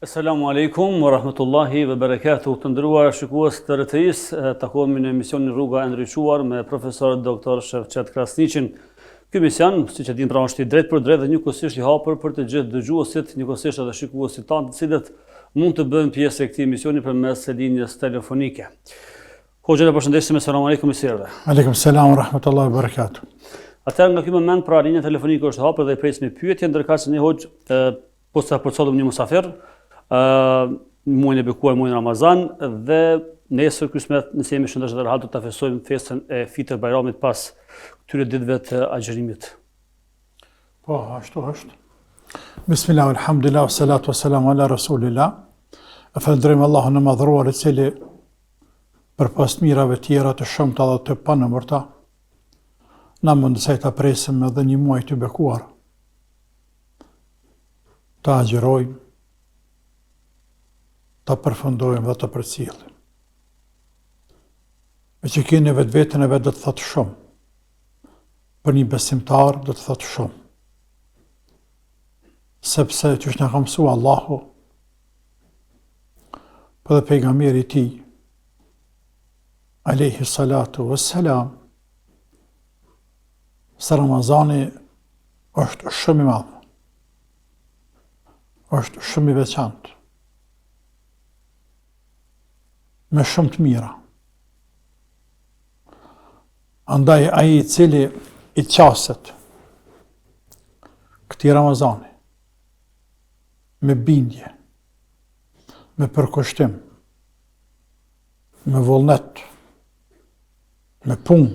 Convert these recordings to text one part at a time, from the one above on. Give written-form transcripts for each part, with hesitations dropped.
Assalamu alaikum wa rahmatullahi wa barakatuh. Të nderuar shikues të RTI-s, takohemi në emisionin Rruga e Ndriçuar me profesor Dr. Shevçet Krasniqin. Ky emision, siç e dinë, është i drejtë për drejtë dhe njëkohësisht i hapur për të gjithë dëgjuesit, njëkohësisht edhe shikuesit tanë, të cilët mund të bëjnë pjesë e këtij emisioni përmes linjës telefonike. Hoxha, ju përshëndesim. Assalamu alaikum i sirve. Aleikum selam wa rahmatullahi wa barakatuh. Atëherë nga ky moment pra linja telefonike është hapur dhe i presim pyetje, ndërkaq se ne hoxh posa përcjellim një musafir muajin e bekuar, muajin Ramazan, dhe nesër Krismet nëse jemi shëndosh dhe rahat do ta festojmë festën e Fitr Bajramit pas këtyre ditëve të agjërimit. Po, ashtu është. Bismillah, alhamdulillah, salatu wassalamu ala rasulillah. Falënderojmë Allahun e madhëruar i cili përpas mirave tjera të shumta dhe të panëmërta na mundësoj ta presim edhe një muaj të bekuar. Ta agjërojmë, ta përfundojmë dhe ta përcjellim. Me që keni vetën e vetë do të thotë shumë. Për një besimtar do të thotë shumë. Sepse që është në ka mësua Allahu, për dhe pejgamberi i tij, alayhi salatu wassalam, se Ramazani është shumë i madh. Është shumë i veçantë. Me shumë të mira. Andaj ai i cili i qaset këtij Ramazani me bindje, me përkushtim, me vullnet, me punë,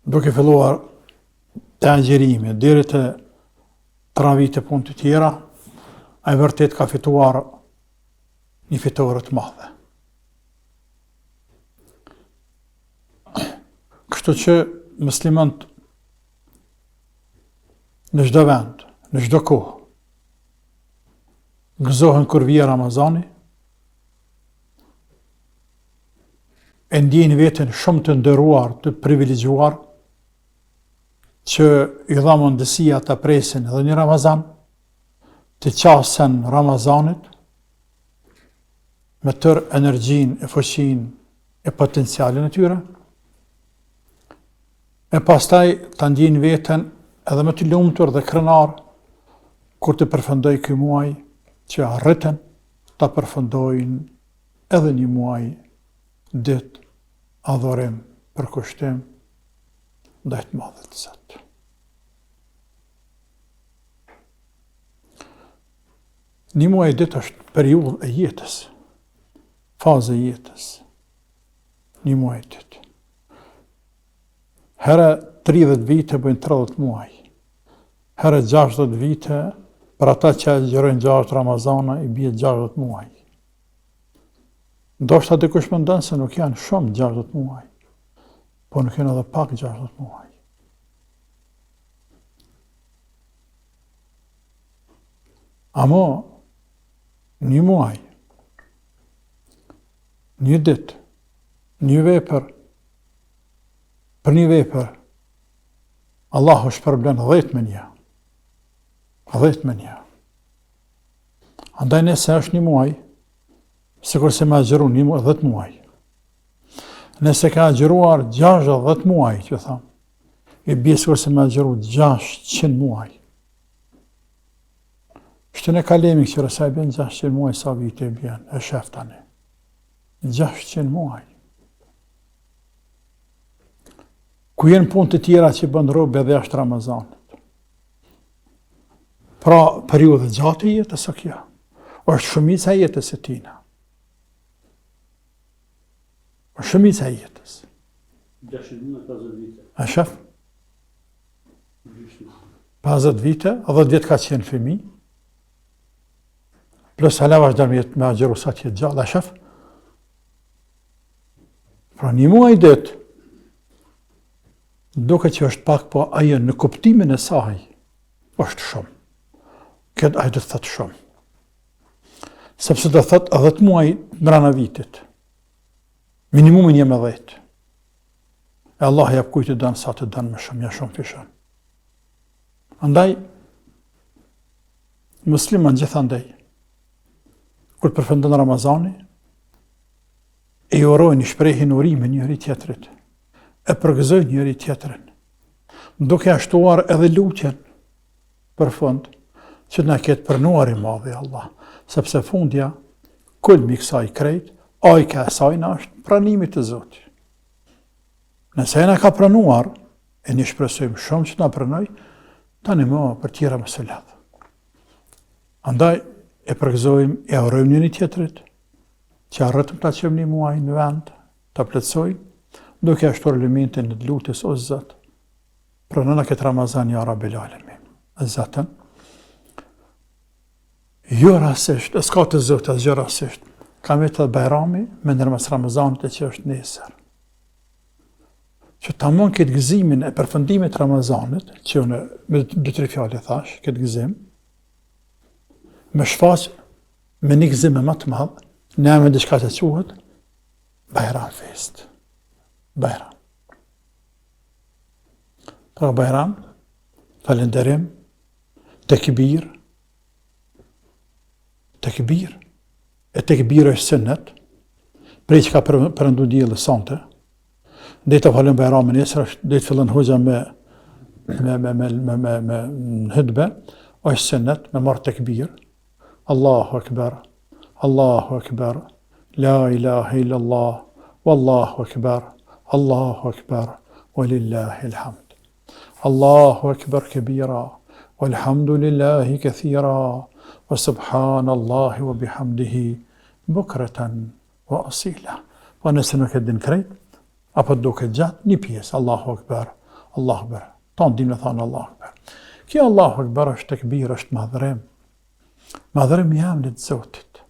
duke filluar të agjërimi deri te 3 vite punë të tjera, ai vërtet ka fituar një fitore të madhe. Kështu që muslimanët në çdo vend, në çdo kohë, gëzohen kur vjen Ramazani, e ndjejnë veten shumë të nderuar, të privilegjuar, që i dha mundësia ta presin edhe një Ramazan, të qasen Ramazanit, me tërë energjin, e fuqin, e potencialin e tyre, e pastaj të ndjejnë veten edhe me të lumtur dhe krenar, kur të përfundoj ky muaj, që arritën ta përfundojnë edhe një muaj ditë adhurim, përkushtim, ndaj të madhit të Zot. Një muaj ditë është periudhë e jetës, fazë e jetës, një muaj ditë. Herë 30 vite bëjnë 30 muaj, herë 60 vite, për ata që agjërojnë 6 Ramazana, i bie 60 muaj. Ndoshta dikush mendon se nuk janë shumë 60 muaj, po nuk janë edhe pak 60 muaj. Amo, një muaj, një ditë, një vepër, për një vepër, Allahu shpërblen 10 me një. 10 me një. Andaj nëse është një muaj, sikur se me agjëru një muaj, 10 muaj. Nëse ka agjëruar 60 muaj, që tham, i bie sikur se me agjëru 600 muaj. Shtë në kalemi këqyre sa i bjen 600 muaj, sa vite i bjen, e shef tani. 600 muaj. Ku jenë punë të tjera që bën robe edhe jashtë Ramazanit. Pra, periudhë gjatë e jetës o kjo. Është shumica e jetës e tina. Është shumica e jetës. 650 vite. A shef? 50 vite, a 10 vjetë ka qenë fëmi. Plus hala vazhdon me agjëru sa të jetë gjallë, a shef? Pra një muaj ditë, duke që është pak, po ajo në kuptimin e saj, është shumë. Këtë ajo do të thotë shumë. Sepse do thotë 10 muaj brenda vitit. Minimumin jam 10. E Allah jap kujt të dënë sa të dënë më shumë, ja shumë fishon. Andaj, musliman gjithandej, kur përfundon Ramazani, e urojnë, shprehin urimin njëri tjetrit, e përgëzojnë njëri tjetrin, duke ashtuar edhe lutjen për fund, që na ketë pranuar i madhi Allah, sepse fundja, kulmi kësaj krejt, ajka e sajna është pranimit të Zotit. Nëse e na ka pranuar, e një shpresojmë shumë që na pranoj, tani më për tjera më së ledhë. Andaj, e përgëzojmë, e urojmë njëri tjetrit, që arritëm ta qëmë një muaj në vend, ta plotësojmë, duke ashtuar elementin në lutjes o Zot, pranona këtë Ramazan ja Rabbil Alamin. Zotën, jo rasisht, e s'ka të Zot asgjë rasisht. Kam vetë Bajrami me ndërmes Ramazanit e që është nesër. Që tamam këtë gëzimin e përfundimit Ramazanit, që unë me 2-3 fjalë thash, këtë gëzim, me shfaq me një gëzim më të madh, ne me diçka që quhet Bajram Fest. Bajram. Pra Bajram, falenderim, tekbir, e tekbir është sunnet, prej që ka përëndu diellë sante, dhe të falem Bajramin nesër, dhe të fillon hoxha me hutbe, është sunnet, me marrë tekbir, Allahu Akbar, Allahu Akbar, la ilaha illallah, wallahu Akbar, Allahu Akbar, walillahi alhamd. Allahu Akbar kabira, walhamdulillahi kathira, wa subhanallahi wa bihamdihi, bukratan wa asila. Po nëse nuk e din krejt, apo duke gjatë, një pjesë, Allahu Akbar, Allahu Akbar. Tonë dim në thonë Allahu Akbar. Kjo Allahu Akbar është tekbir, është madhërim. Madhërim i emrit Zotit.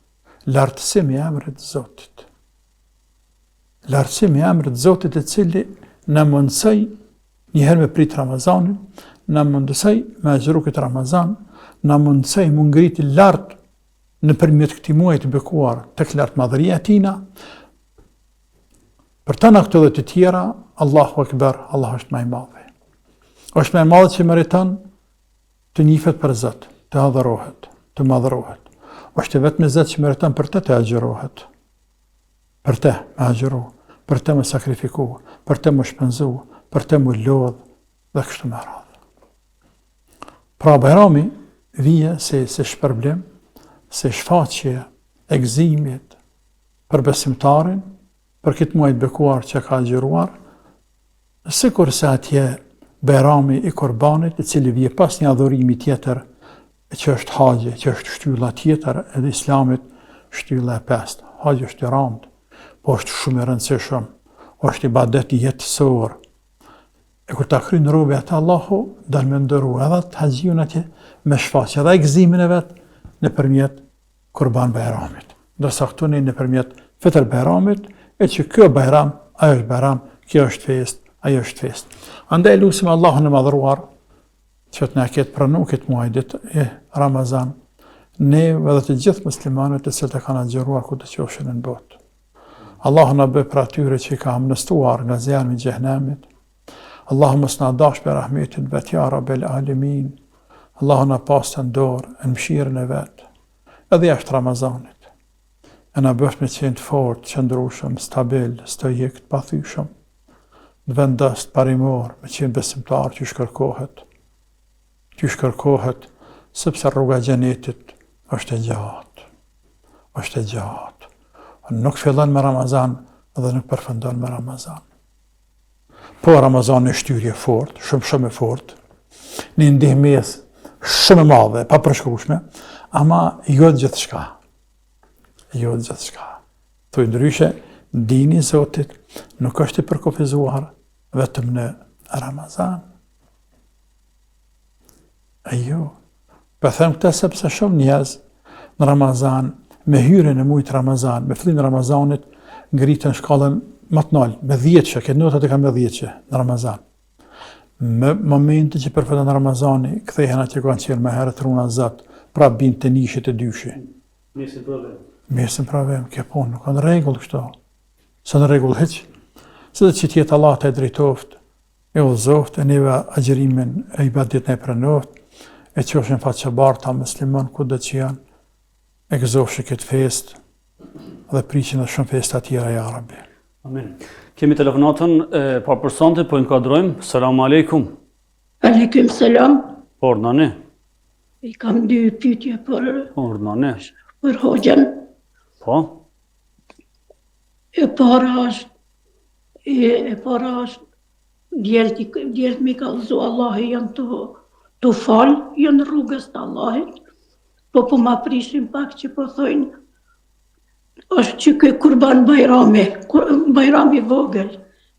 Lartësim i emrit Zotit. Lartësim i emrit Zotit e cili në mundësej njëherë me prit Ramazanin, në mundësej me agjëru këtë Ramazan, në mundësej më ngriti lartë në përmjet këti muaj të bekuar të lartë madhëria tina. Për të në këtë dhe të tjera, Allahu Akbar, Allah është më i madhi. është më i madhi që meriton të njifet për Zot, të adhurohet, të madhrohet. është vetëm Zot që meriton për të agjërohet. Për të me agjëru, për të me sakrifiku, për të me shpenzu, për të me lodh dhe kështu me radhë. Pra Bajrami vije se shpërblim, se shfaqje e gëzimit për besimtarin, për këtë muaj të bekuar që ka agjëruar, sikur se atje Bajrami i Kurbanit, i cili vije pas një adhurimi tjetër, që është haxhi, që është shtylla tjetër edhe Islamit, shtylla e pestë. Haxhi është i rëndë, po është shumë i rëndësishëm, është ibadet jetësor. E kur ta kryen robi atë Allahu, dal me ndëru edhe të haxhiun atje me shfaqje edhe gëzimin e vet nëpërmjet Kurban Bajramit. Ndërsa këtu ne nëpërmjet Fitr Bajramit, e që kjo Bajram, ajo është Bajram, kjo është fest, ajo është fest. Andaj lutim Allahun e madhruar që të na ketë pranu këtë muaj ditë e Ramazan, ne edhe të gjithë muslimanët e cilët e kanë agjëruar ku të qofshin në botë. Allahu na bëj për atyre që ka amnestuar nga zjarmi i xhenemit. Allahu mos na dash për rahmetin vet ya Rabbel Alamin. Allahu na pas të dorë në mëshirën e vet. Edhe jashtë Ramazanit. E na bëf me qenë të fortë, qëndrueshëm, stabil, stoik, të pathyeshëm. Në vendos parimor, me qenë besimtar që shkërkohet. Që shkërkohet, sepse rruga e xhenetit është e gjatë. Është e gjatë. Nuk fillon me Ramazan dhe nuk përfundon me Ramazan. Po Ramazan është shtyrje fort, shumë e fort, një ndihmës shumë e madhe, pa përshkrueshme, ama jo gjithçka. Jo gjithçka. Thuaj ndryshe, dini Zotit nuk është i përkufizuar vetëm në Ramazan. Jo. Po them këtë sepse shumë njerëz në Ramazan, me hyrjen e muajit Ramazan, me fillimin e Ramazanit, ngritën shkallën më të lartë, me 10 që, këtë notat e kanë me 10 që në Ramazan. Në momentin që përfundon Ramazani, kthehen atë që kanë qenë më herët runa Zot, pra bin të nishit e dyshi. Mesin problem, kjo punë nuk kanë rregull kështu. S'ka rregull hiç. Se që tjetë Allah të drejtoft, e udhëzoft, e neve agjërimin e ibadet e pranoft, e qofshin faqebarta musliman kudo që janë, e gëzofshi këtë fest dhe prishin dhe shumë festa tjera, ja Rabbi. Amin. Kemi telefonatën e papërsante, po inkuadrojmë. Selamu alaikum. Aleikum selam. Nani. I kam dy pyetje Nani. për hoxhën. Po? E para është djelët mi ka dhëzu Allahi janë të falë, janë rrugës të Allahit, po ma prishin pak që po thojnë është që kë kurban bajrami vogël,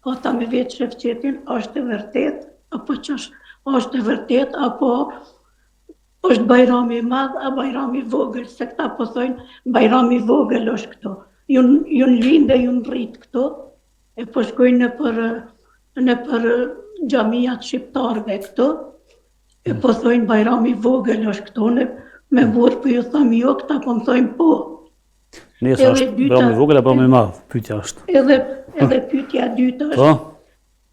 po ta me vetë shefqetin, është e vërtet, apo që është e vërtet, apo është bajrami madh, a bajrami vogël, se këta po thojnë bajrami vogël është këto. Junë lindë, junë rritë këto, e po shkojnë në për gjamiat shqiptarve këto, e po thojnë bajrami vogël është këto, me burë për ju thamë jo, këta po më thojnë po. Nëse është bajrami vogël apo më madh, pyetja është. Edhe pyetja dytë është,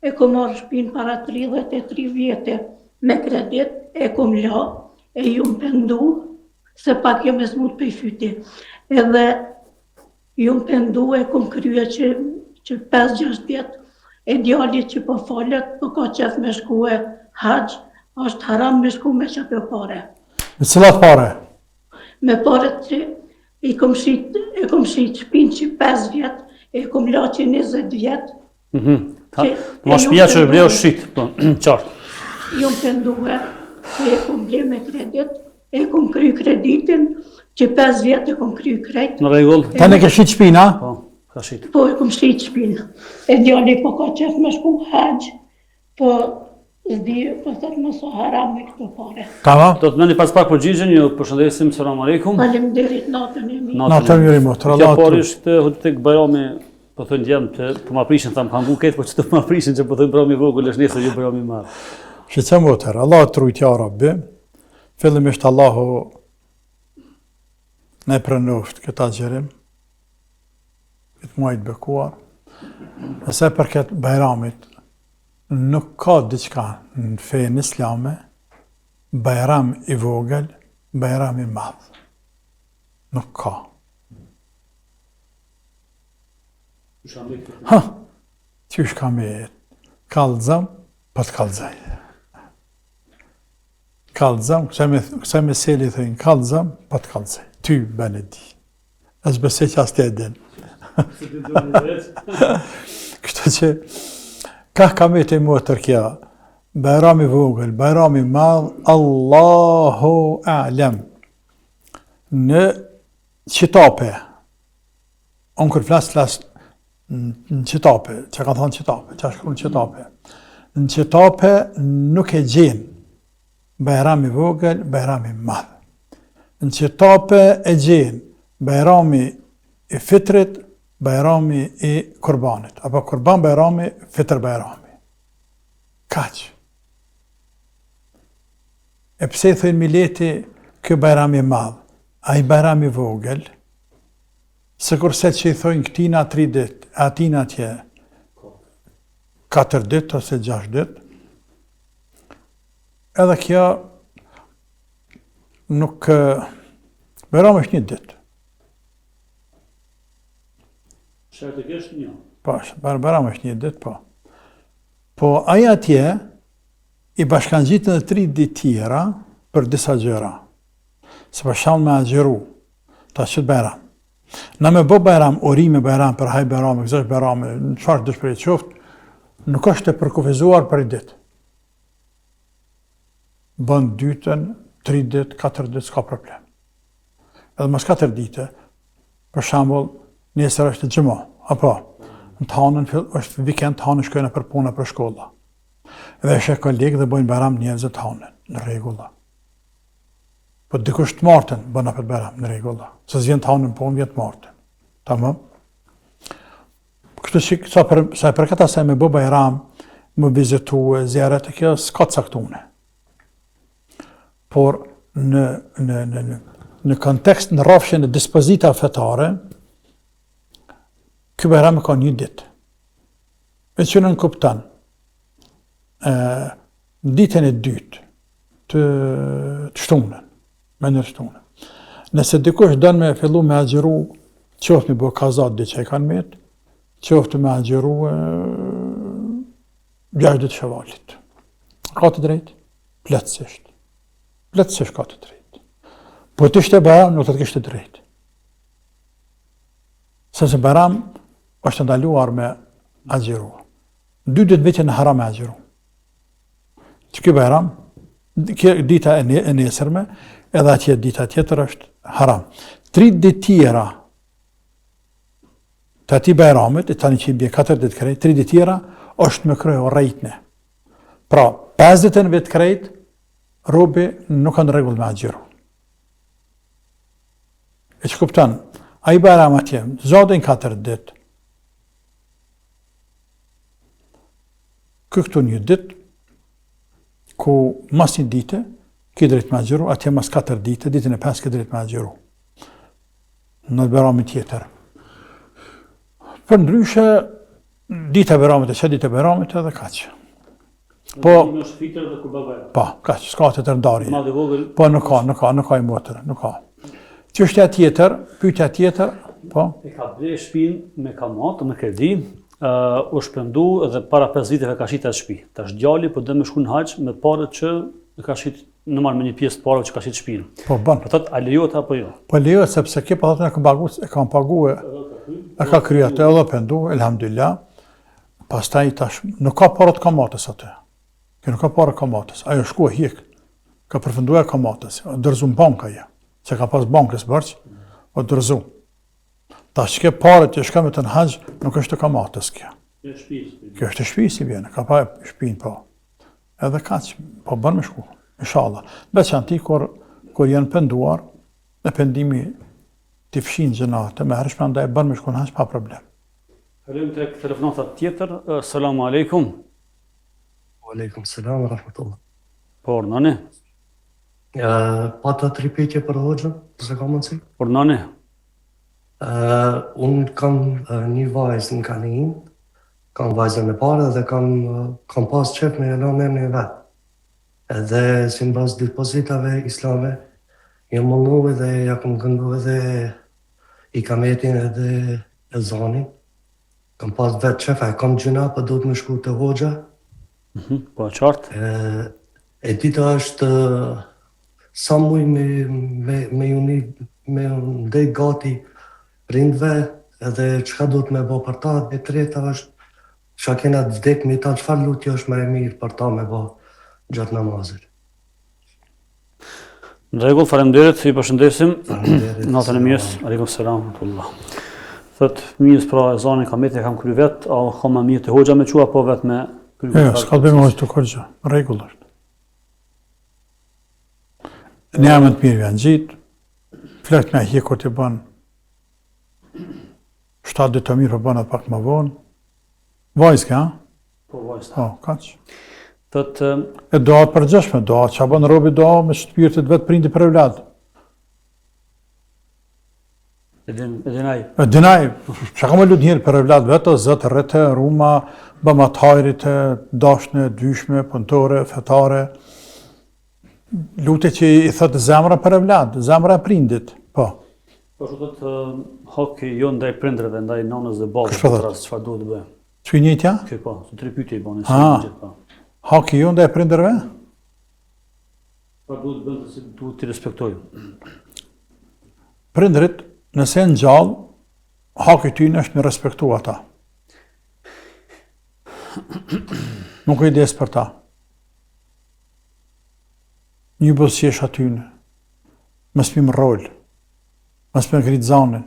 e kom marrë shtëpinë para 33 vjete me kredit, e kom la, e ju më pendu, se pak jo me smut për i fyti. Edhe ju më pendu e kom krye që 5-6 vjetë, e djallit që po falet, po ka qef me shku e haqë, është haram me shku me qep e pare. Me cilat pare? Me pare që e kom shit shpinë që 5 vjetë, e kom la që 20 vjetë. Ma shpia që e bleo shqit, qartë. Ju më penduhe, që e kom ble me kredit, e kom kry kreditin, që 5 vjetë e kom kry krejt. Në regull? Ta ne ke shit shpina? Po, ka shit. Po, e kom shit shpinë. E djalli po ka qef me shku haqë, po zdi, po thot më so haram me këto pare. Tamam. Do të meni pas pak përgjigjen, ju përshëndesim, selam aleikum. Faleminderit, natën e mi. Natën mirë motër, Kjo Allah parë ishte tek bajrami, po thënë djem, po ma prishin, thamë kam buket, po që të ma prishin që po thënë bajrami vogël është nesër, jo bajrami madh. Shqeqe motër, Allah të trujt ja Rabbi, fillimisht Allahu ne prenoft këta gjerim, këtë muajt bekuar, nëse për këtë bajramit, nuk ka diçka në fejnë islame, bajram i vogël, bajram i madh. Nuk ka. Ha, qysh ka me kallëzëm, po të kallëzaj. Kallëzëm, kësa me seli thëjnë kallëzëm, po të kallëzaj. Ty, bene di. As besej që as të edin. Kështu që, ka kamete mua tërkja, bajrami vogël, bajrami madh, Allahu a'lem. Në qitape, unë kër flas në qitape, që ka thonë qitape, që shkru në qitape. Në qitape nuk e gjenë bajrami vogël, bajrami madh. Në qitape e gjenë bajrami i fitrit, bajrami i kurbanit, apo kurban bajrami, fitr bajrami. Kaq. E pse thënë mileti kë bajrami madh, a i bajrami vogël, se kurse që i thojnë këtina 3 dit, atina tje 4 dit ose 6 dit, edhe kjo nuk, bajrami është 1 dit. Shërë të kesh një? Po, bajrami është 1 dit, po. Po, aja tje i bashkan gjitën dhe 3 dit tjera për disa gjëra. Se për shallë me agjeru, ta qëtë bajram. Na me bo bajram, orime bajram, për haj bajram, këzash bajram, në qarë dëshpër e qoftë, nuk është e përkufizuar për i ditë. Bën 2, 3 dit, 4 dit, s'ka problem. Edhe mas 4 dite, për shambull, nesër është gjëma, apo, në tanën, është vikend tanën shkojnë për puna për shkolla. Edhe është e kolegë dhe bojnë bajram njerëzë tanën, në regulla. Po dikush të martën, bëna për bajram, në regulla. Se zhvjen tanën po, vjen të martën. Tamam? Kështu që, sa për këta se me bë bajram, më vizitu, zjarët e kjo, s'ka të saktune. Por, në kontekst, në rafshin e dispozita fetare, ky bajram ka 1 dit. E që në kuptan, ditën e dytë, të shtunën, me një shtunën. Nëse dikush dënë me fillu me agjeru, qoftë me bo kazat dhe që e kanë metë, qoftë me agjeru 6 ditë Shevalit. Ka të drejtë? Plotësisht. Plotësisht ka të drejtë. Po të ishte Bajram, nuk të kishte drejtë. Sepse Bajram është ndaluar me agjeru. 2 ditë vete në haram me agjeru. Që ky Bajram, dita e nesërme, edhe atje dita tjetër është haram. 3 ditë tjera të ati Bajramit, e tani që i bje 4 ditë krejt, 3 ditë tjera është me kryo rejtne. Pra, 5 ditën vetë krejt, robi nuk kanë rregull me agjeru. E që kuptan, a i Bajram atje, zodin 4 ditë, këtu një ditë, ku mas një dite, ki drejt me agjeru, atje mas 4 dite, ditën e 5 ki drejt me agjeru. Në Bajramit tjetër. Për ndryshe, dita e Bajramit e që dita e Bajramit edhe kaqë. Po, është fitër dhe kurban Bajram. po, kaqë, s'ka të tërndarje. Madhe vogël. Po, nuk ka i motër, nuk ka. Çështja tjetër, pyetja tjetër, po, E ka ble shtëpinë me kamat, me kredi, u shpendu edhe para 5 viteve ka shit atë shtëpi. Tash djali po do me shku në haxh me parët që e ka shit normal me një pjesë të parave që ka shit shtëpinë. po bën. Po thotë a lejohet apo jo? Po lejohet sepse kjo po thotë e kam paguar, e ka kryer atë edhe pendu, elhamdulillah. Pastaj tash nuk ka parë të kamatës atë. Kjo nuk ka parë kamatës. Ajo shkua hiq. Ka përfunduar kamatës. Dorëzum banka ja. Se ka pas bankës bërç, o dorëzu. Tash që parët që shka me të në haxh, nuk është të kamatës kjo. Kjo është të shtëpisë i vjen, ka pa shtëpinë po. Edhe kaq, po bën me shku, inshallah. Veçanti kur janë penduar, në pendimi të fshin gjënate, me hershme andaj bën me shku në haxh pa problem. Kalojmë tek telefonata tjetër. Selamu alaikum. Aleikum selam wa rahmatullah. Po, nani? Pa të 3 pyetje për hoxhën, nëse ka mundësi. Po, nani? Unë kam një vajzë në Kanin, kam vajzën e parë dhe kam pas qef me elon emrin e vetë. Edhe si në bazë dispozitave islame, jam mundu edhe ja kam gëndu edhe i kametin edhe ezanin. Kam pas vetë qef, kam gjuna, për do të më shku të hoxha. Po, qartë. E dita është sa muj me ndej gati rindve edhe çka do të me bo për ta, e treta është çka kena të vdek me ta, çfarë lutje është më e mirë për ta me bo gjatë namazit. Në rregull, faleminderit, i përshëndesim. Faleminderit. Natën e mirës. Aleikum selam wa rahmatullah. Thot fëmijës pra ezanin kametin e kam kry vet, a ka më mirë të hoxha me qua po vet me kry. Jo, s'ka të bëjmë hoxh të kurgjë, rregull është. Ne jam të mirë janë gjitë, flekt me hiq kur të bën 7 ditë të mirë për bën atë pak më vonë. Vajzë ka, Po, vajzë. po, kaq. Thot E doa të përgjeshme, doa që bën robi doa me shpirtit vetë prindi për evlad. edin ai. E dinaj, që ka me lutë njërë për evlad vetë, zëtë, rrete, ruma, bëma të hajrite, dashne, dyshme, pëntore, fetare. Lute që i thëtë zemra për evlad, zemra e prindit, po. Po që thot haki jo ndaj prindreve, ndaj nanës dhe babës, Kështë po thot? çfarë duhet të bëj? Që i njëtja? Kjo po, të 3 pyetje i bani, Ah. gjithë po. Haki ju ndaj prindërve? Çfarë duhet të bëjmë se duhet të respektojmë? Prindrit, nëse në gjallë, haki tynë është me respektu ata. Nuk e des për ta. Një bësqesh atyne, mës mi më rol, mës me ngrit zanin,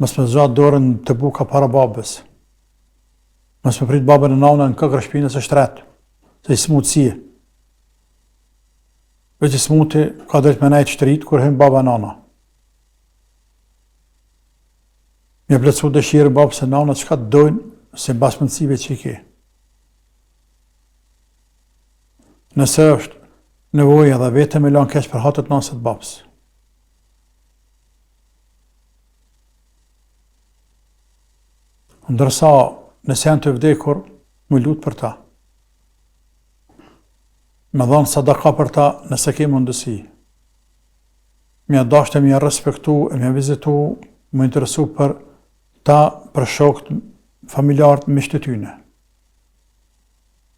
mës me zxat dorën të buka para babës, mës me prit babën e nana në këkër shpinës e shtret, se i smutësie. Veç i smuti ka drejt me nejtë shtrit, kur hym baba nana. Me plëcu dëshirë babës e nana, çka të dojnë, se bas mundësive që i ke. Nëse është nevoja dhe vete me lanë keq për hatët nësët babës. Ndërsa, nëse janë të vdekur, më lutë për ta. me dhanë sadaka për ta nëse ke mundësi. Mja dashte, mja respektu, mja vizitu, më interesu për ta, për shokët, familjarët, miqtë të tyne,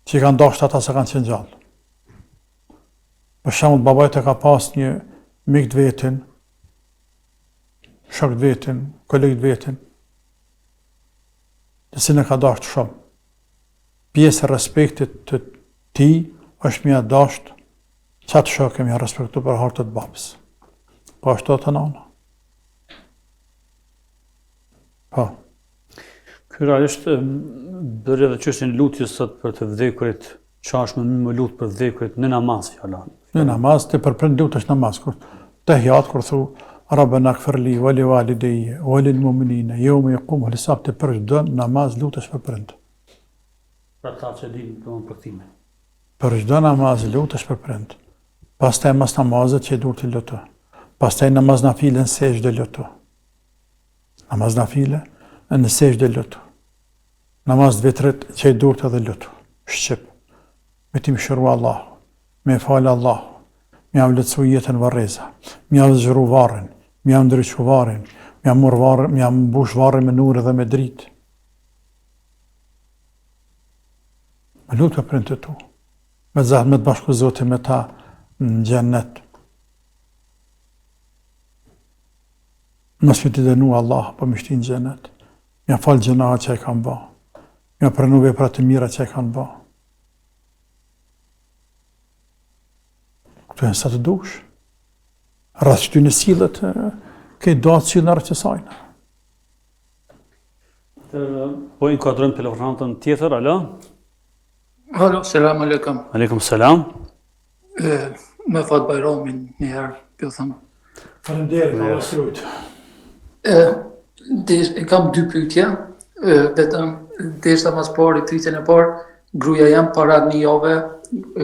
që i kanë dashtë ata se kanë qenë gjallë. Për shembull, babajt e ka pas një mik të vetin, shok të vetin, koleg të vetin, të cilën e ka dashtë shumë. Pjesë e respektit të ti është mja dashtë qatë shok e mja respektu për hartët babës. Po ashtu të nana. Po. Ky realisht bërë edhe çështjen lutjes sot për të vdekurit, çfarë më lut për vdekurit në namaz fjala. Në namaz të përprind lutesh namaz kur tahiyat kur thu Rabbana ighfir li wa li walidayya wa lil mu'minina yawma yaqumu al-hisab të për çdo namaz lutesh për prind. Për ta që din për këtime. Për çdo namaz lutesh për prind. Pastaj mas namazet që e dur të luto. Pastaj namaz nafile në sejdë luto. Namaz nafile në sejdë luto. Namaz vitrit që e dur të dhe luto. Shqip. Me ti më shëru Allah, me falë Allah, me jam letësu jetën varreza, me jam zhru varën, me jam ndryqu varën, me jam mur varën, me jam mbush varën me nurë dhe me dritë. Me lutë për prind të tu, me zahë me të bashku Zotin me ta në gjennet. Mos me t'i dënu Allah për me shti në gjennet, me jam falë gjenaha që e kanë ba, me jam pranu vepra të mira që e kanë ba. Këtu e nësa të dush. Rrës që ty në silët, ke do atë silë në rëqësajnë. Po inkuadrojmë telefonantën tjetër, alo? Alo, selam aleikum. Aleikum selam. Me fat Bajramin një herë, pjo thëmë. Faleminderit, Allah shrujt. Kam dy pyetje, vetëm deshta mas pari, pyetjen e parë, gruaja jam para një jave,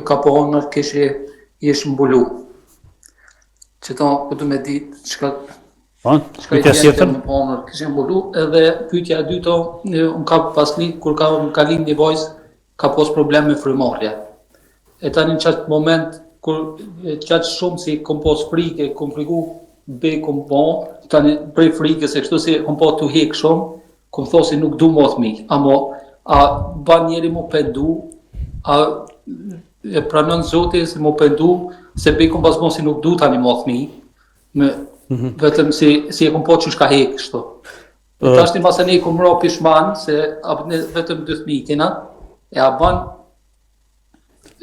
ka pohonër kishë jesh mbulu. Që ta këtu me ditë, çka Pyetja tjetër? më pohonër kishë mbulu, edhe pyetja e dyta, unë ka pasli, kur ka lind një vajzë, ka pos problem me frymarrje. E tani në qatë moment, kur qatë shumë si kom pos frike, kom friku, be kom po, tani prej frikës e kështu si kom po të hek shumë, kom thosi nuk du më thmi, a ban njeri më pendu, a e pranon Zoti si më pendu, se be kom pas mo si nuk du tani më thmi, vetëm si e kom po që shka hek kështu. Ta është një masë ne i kom ra pishman, se vetëm 2 thmi kena, e a ban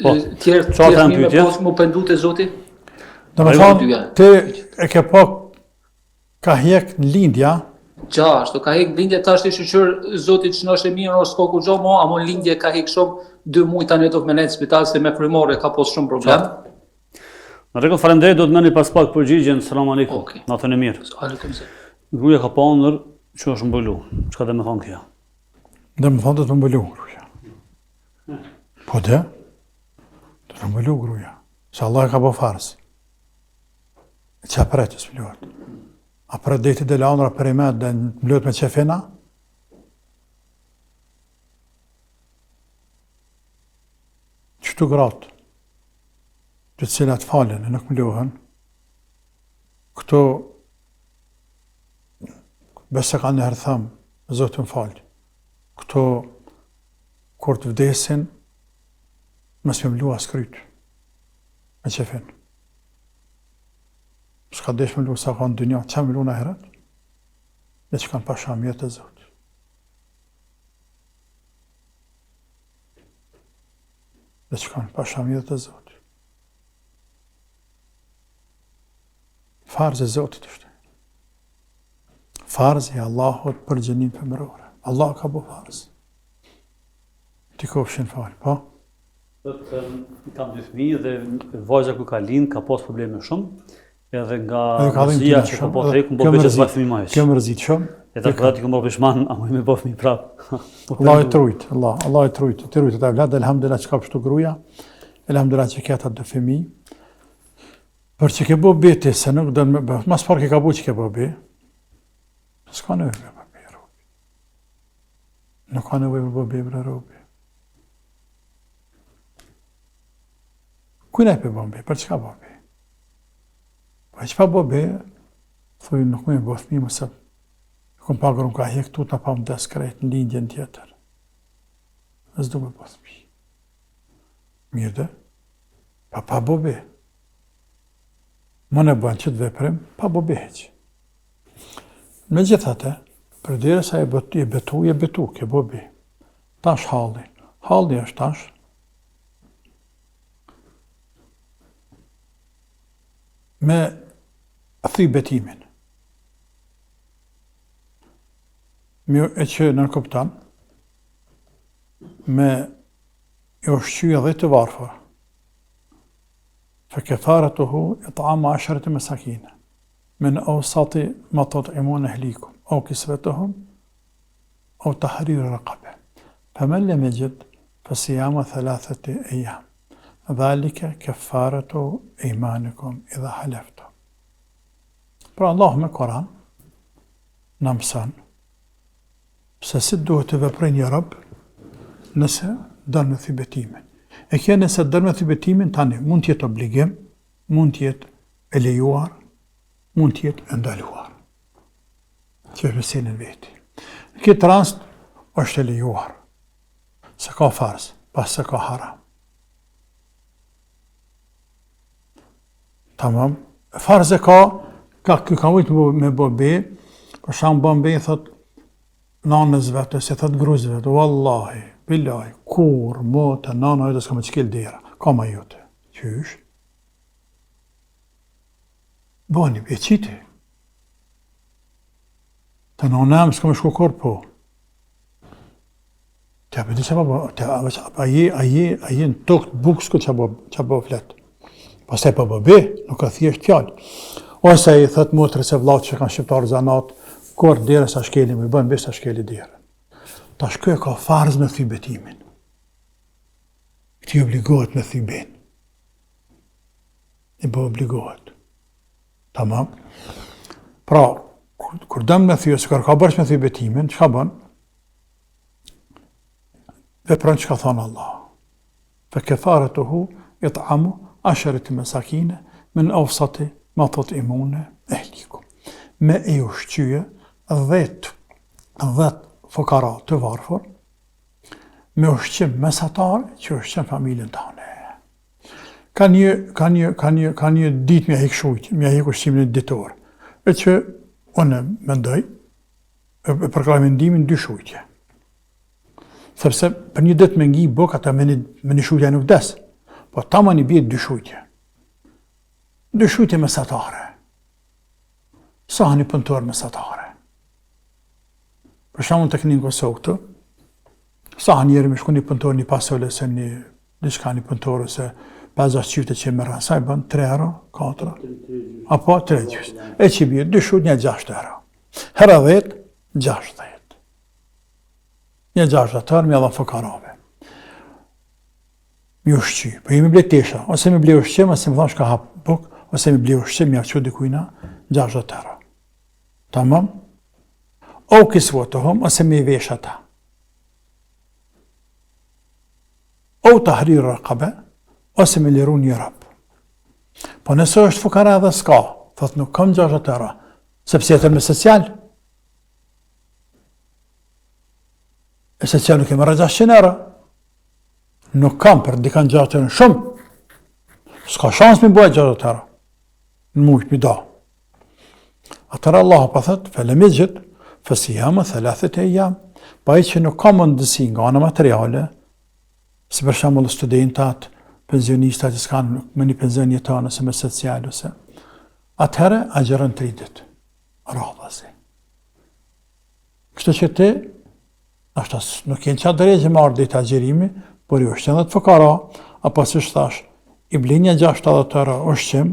tjerë thmi me pos më pendu të Zoti? Dhe me thonë, ti e ke po ka hjek në lindja, Gjashtu, ka hek lindje, ta është i shqyqyr Zotit që në është e mirë, në është s'ko gjo mo, amo lindje ka hek shumë 2 muaj tani do të menet spital, se me frymore ka pos shumë problem. Në rregull, faleminderit, do të merrni pas pak përgjigjen. Selam aleikum. Okej. Natën e mirë. Aleikum selam. Gruaja ka ponur që është mbulu. Çka do të më thonë kjo? dhe më thonë të të mbëllu gruja. Po dhe, të të mbëllu gruja. Se Allah e ka bo farës. Që apre që s'pluat. Apre dhejti dhe launra për i me dhe mbluat me qefina. Qëtu gratë, të cilat falen e nuk mbluhen, këto besë ka nëherë thëmë, Zotë më falë, këto kur të vdesin, mës me mlu asë krytë, me qefin. Shka desh me mlu sa ka në dynja, që me mlu në heret? Dhe që kanë pasha mjetë e Zotë. Dhe që kanë pasha mjetë e Zotë. Farz e Zotit është. Farz e Allahot për gjenim femërore. Allah ka bo farz. Ti kofshin falë, po? Kam 2 fëmijë dhe vajza ku ka lind ka pas probleme shumë, edhe nga mësia që ka pas rejku, më bo beqës vaj fëmi majës. Kjo më rëzit shumë. E ta këtë këmë bo pishman, a më me bo fëmi prapë. Allah e trujt, Allah e trujt, të rujt e ta vlad, elhamdulillah që ka pështu gruja, elhamdulillah që keta 2 fëmijë, për që ke bo beti, se nuk dhe mas par ke ka bu që ke bo be, s'ka nëve me bo be, robi. Nuk ka nëve me bo be, bre, robi. Kujna e për bombe, për çka bombe? Pa që pa bombe, thuj nuk me bo thmi mëse, kom pagur unë ka hek tu të pa më deskrejt në lindjen tjetër. Nësë du me bo thmi. Mirë dhe, pa bombe. Më në bënë që të veprim, pa bombe heqë. Me gjithate, për dire sa e betu, ke bombe. Tash halli. Halli është tash, me thy betimin. E që nërkuptan, me e ushqyja dhe të varfër. فكفارته إطعام 10 مساكين من أوسط ما تطعمون أهليكم أو كسوتهم أو تحرير رقبة فمن لم يجد فصيام 3 أيام ذلك كفارة أيمانكم إذا حلفتم. Pra Allah me Koran në mëson se si duhet të veprojnë një rob nëse dënë me thybetimin. E kje nëse dërë me thybetimin, tani mund tjetë obligim, mund tjetë e lejuar, mund tjetë e ndaluar. Që është meselin veti. Në këtë rast është e lejuar, se ka farz, pas se ka haram. Tamam, farz e ka ujtë me bobe, për shamë bobe thot nanës vetë, se thot gruzë vetë, wallahi, billahi, kur, motë, nana e dhe s'ka me qkel dera, ka ma jote. Qysh? Bani, e qiti. Të nanam s'ka me shkokor, po. Të apëti që pa aje në tokë të bukë s'ko që pa fletë. Pas e pa bëbe, nuk ka thjesht fjallë. Ose i thët motre se vlatë që kanë shqiptarë zanat, kur dera sa shkeli me bënë, besa shkeli dera. Ta shkoj ka farz me thybetimin. Këti obligohet me thyben. I bë obligohet. Tamam. Pra, kur dëmë me thybe, se kër ka bërsh me thybetimin, që ka bën? Vepron që ka thonë Allah. Fe kefaratuhu it'amu 10 mesakine min awsati ma tut'imune ehlikum. Me e ushqyje 10 fukara të varfër, me ushqim mesatar që ushqim familjen tane. Ka një ditë mja hek shujtë, mja hek ushqimin e ditor, e që unë mendoj, e përkraj mendimin 2 shujtje. Sepse për një ditë me ngi bëk, ata me një shujtja nuk des, po ta ma një bjetë 2 shujtje. 2 shujtje mesatare. Sa një pëntor mesatare. Për shembull tek në Kosovë këtu, sa njëri me shku një pëntor një pasole se diçka një pëntor se 50 qifte që më rënë, sa i bën 3 euro, 4, apo 3 qifte. E që bje, 2 shut një 6 euro. Hera 10, 60. Një 60 euro, një dhe fukarave. Mi ushqy, për jemi ble tesha, ose mi ble ushqim, ose mi thonë shka hap buk, ose mi ble ushqim, ja që dikujna, 60 euro. Tamam? O kisvatuhum, ose me vesh ata. O tahrir raqabe, ose me liru një rab. Po nëse është fukara dhe s'ka, thot nuk kam 60 euro, sepse jetër me social. E social nuk e më 600 euro. Nuk kam për dikan 60 euro shumë. S'ka shans me bëjt 60 euro. Në mujtë mi da. Atër Allah pa thot, felem i gjithë, fësijama 3 أيام, pa i që nuk ka mundësi nga anë materiale, si për shembull studentat, pensionistat që s'kanë me një penzion jeton ose me social ose, atëherë agjeron 3 ditë. Radhazi. Kështu që ti, nuk jenë qatë drejtë marrë ditë agjerimi, por i ushqen dhe të fukara, apo si thash, i blinja 60 euro ushqim,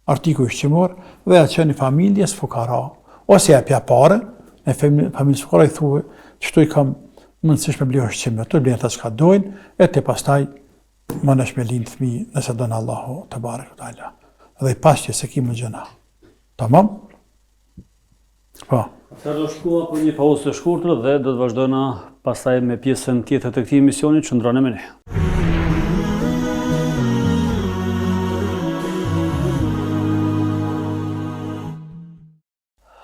artikuj ushqimor, dhe atë që një familjes fukara, ose e pja pare, e familjës fukara i thuve, qëtu i kam mundësish me bli ushqim, të blinë të që ka dojnë, e të pastaj më nësh me linë thmi nëse dënë Allahu të barek të ala. Dhe i pasqe se ki më gjëna. Tamam? Po. Sa do shkua për një pauzë të shkurtër dhe do të vazhdojna pastaj me pjesën tjetër të këtij emisioni, qëndroni me ne.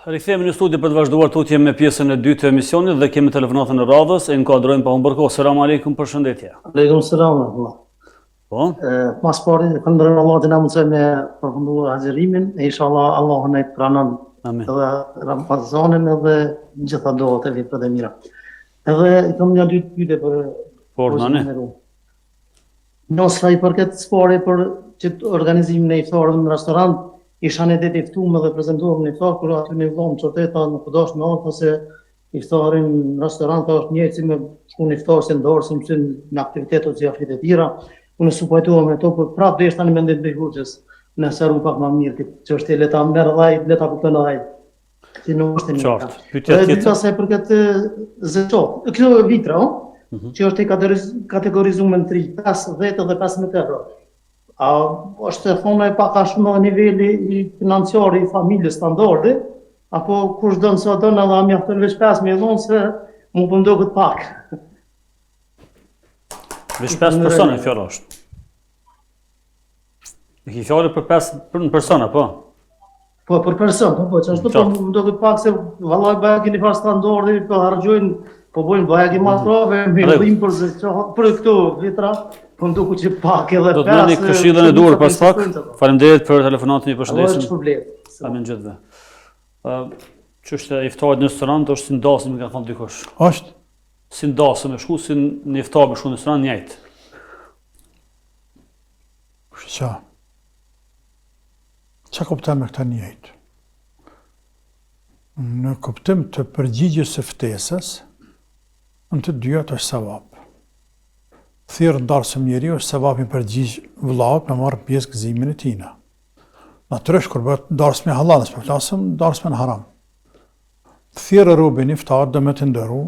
Rikthehemi në studio për të vazhduar tutje me pjesën e dytë të emisionit dhe kemi telefonatën e radhës e inkuadrojmë pa humbur kohë. Selam aleikum, përshëndetje. Aleikum selam. Po. Mas pari, këndërën Allah të na mundësoj me përfunduar agjerimin, e inshallah Allah në i pranon Amin. edhe Ramazanin edhe gjitha dohet e veprat e mira. Edhe kam një dy pyetje për Por nani. Nësa i përket spore për që organizimin e iftarit në restorant, isha në det iftuar dhe prezantuar në iftar, kur aty në vllom çorteta nuk po dash me ardha se iftarin në restorant është njëjtë si me shku në iftar se ndorsim si në aktivitetet zjarrit e tjera. Unë supojtova me to, por prapë desh tani mendim të Hoxhës, nëse rrugë pak më mirë këtë çështje le ta merr dhaj, le ta kupton dhaj. Si nuk është mirë. Qartë. Pyetja Edhe tjetër. dyta se përket zetot. Kjo vitra, që është i kategorizuar në 3, 5, 10 dhe 15 euro. A është e thona e pak a shumë në niveli i financiar i familjes standardi, apo kush do nëse do në dhe a mjafton veç 5.000 dhënë se mu pëndo këtë pak. Veç 5 persona fjala është. E ki fjallë për 5 persona, po? Po, për person, po, që është po më do këtë pak se vallaj bëja kini farë standardi, po hargjojnë, po bojnë bëja ki matrave, me dhim për këto vitra, po më duku që pak edhe 5... Do të mëni këshillën e duhur pas pak. Faleminderit për telefonatën, ju Allah është përshëndesim. problem. Amin gjithve. Çështja e iftarit në restorant është si ndasëm, më ka thënë dikush. është Si ndasëm e shku, si në iftar me shku në restorant njëjtë. Kështu që kuptem me këta njëjtë? Në kuptim të përgjigjes së ftesës, në të dyjat është sevap. Thirrë ndarësëm njeriu është sevapi përgjigj vëllaut me marrë pjesë gëzimin e tina. Natyrisht kur bëhet ndarësmi halal, s'po flasim ndarësmi në haram. Thirrë robën iftar do me të ndëru,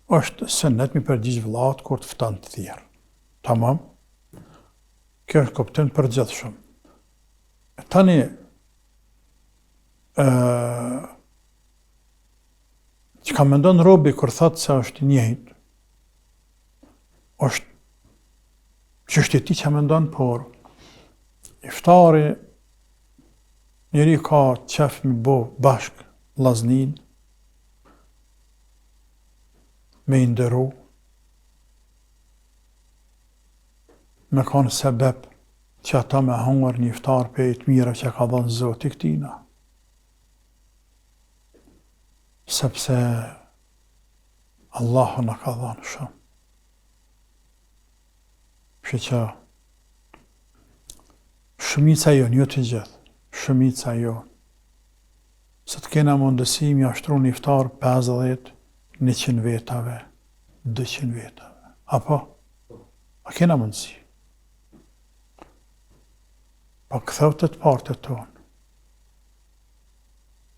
është sunnet mi përgjigj vëllaut kur të fton të thirrë. Tamam? Kjo është kuptim përgjithshëm. Tani, që ka mendon robi kur thotë se është i njëjtë, është çështje ti që mendon, por iftari njeri ka qef me bo bashk vllaznin, me i ndëru, me kanë sebeb që ata me hungër një iftar për e të mira që ka dhënë Zoti këtina. Sepse Allahu na ka dhënë shumë. Kështu që shumica jonë, jo të gjithë, shumica jonë, se të kena mundësi mi ashtru një iftar 50, 100 vetave, 200 vetave. Apo? A kena mundësi? Po këthëvët të partë të tonë.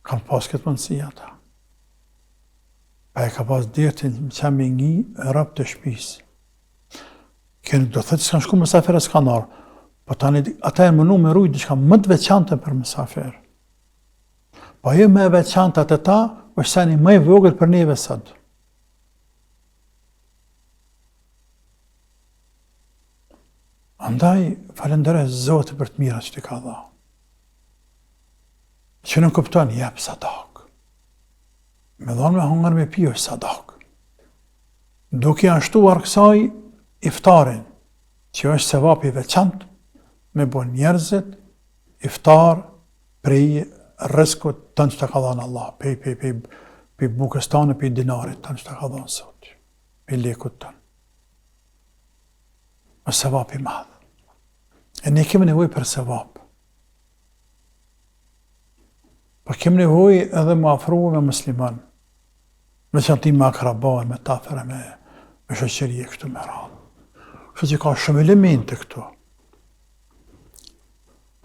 Kanë pas këtë mundësi ata. Pa e ka pas dirtin që me një rap të shpisë. Kënë do thëtë që s'kanë shku mësafirë e s'kanë arë, po tani ata e mënu me rujtë diçka më të veçante për mësafirë. Po jo me veçantat e ta, është sa një më i vogël për neve sëtë. Andaj, falenderoj Zotë për të mira që t'i ka dha. Që në kupton, jep sadak. Me dhonë me hongër me pi është sadak. Duke ashtuar kësaj iftarin, që është sevapi veçant, me bo njerëzit, iftar prej rrezikut tënë që të ka dhënë Allah, pej bukës tanë, pej dinarit tënë që të ka dhënë Zoti, pej lekut tënë. Është sevap i madh. E ne kemi nevojë për sevap. Po kemi nevojë edhe më afrohemi me musliman. Me qënti me akraban, me tafere, me shoqërie kështu me radhë. Kështu që ka shumë elemente këtu.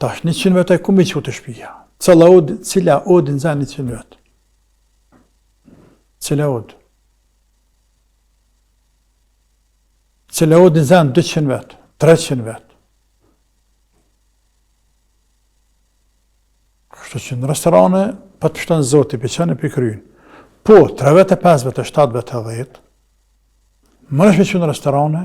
Tash 100 veta ku mi qu të shtëpia? Cila odë në zanë 100 vetë? Cila odë? Cila odë në zanë 200 vetë, 300 vetë. Kështu që në restorane, pa të pështën Zoti, për qënë e për krynë. Po, 3 vete, 5 vete, 7 vete, 10, më nëshme që në restorane,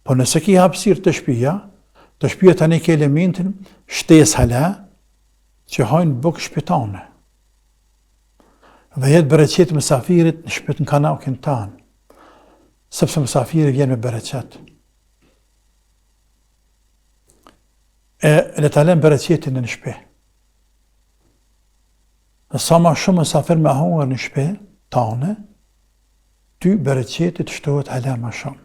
po nëse ki hapësirë të shtëpia tani ke elementin shtes hala, që hajnë bukë shpitane. dhe jetë bereqeti mësafirit në shpët në kanakin tanë, sepse mësafiri vjen me bereqet. E le të alem bereqetin në shpe. Dhe sa ma shumë mësafir me hongër në shpe, tane, ty bereqetit shtohet hala ma shumë.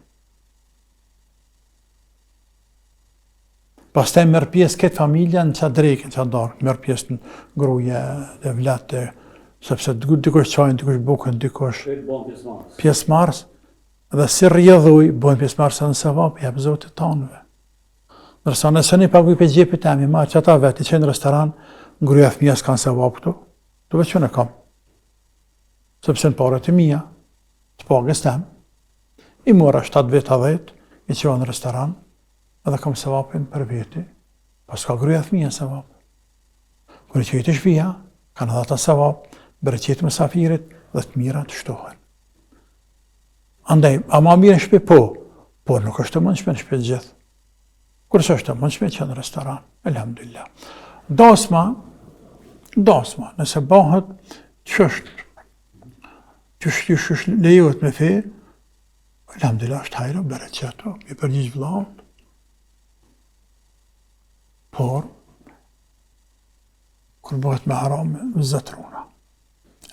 Pastaj merr pjesë këtë familja në qatë drejken, qatë darkë, merr pjesë në gruje, dhe vlatë, sepse dikush qajnë, dikush bukën, dikush pjesëmarrës, dhe si rrjedhuj, bojnë pjesëmarrës edhe në sevap, jep Zotit tanëve. Nërsa nëse një paguj për gjepit e mi marë që ata vetë, i qenë në restoran, gruja fëmija s'kanë sevap këtu, të veç që në kam. Sepse në pare të mija, të pagës tem, i mora 7 veta 10, i që në restoran, edhe kam sevapin për veti, pas ka gruja fëmija sevap. Kër i që i të shpija, kanë edhe ta sevap, bereqeti mësafirit dhe të mira të shtohen. Andaj, a ma mirë në shpe? Po nuk është të mëndshme në shpe gjithë. Kërës është të mëndshme që në restoran, elhamdulillah. Dasma, nëse bëhet qështë lejohet me fe, elhamdulillah është hajro, bereqeto, i përgjigj vllaut. Por, kur bëhet me haram, zëtruna.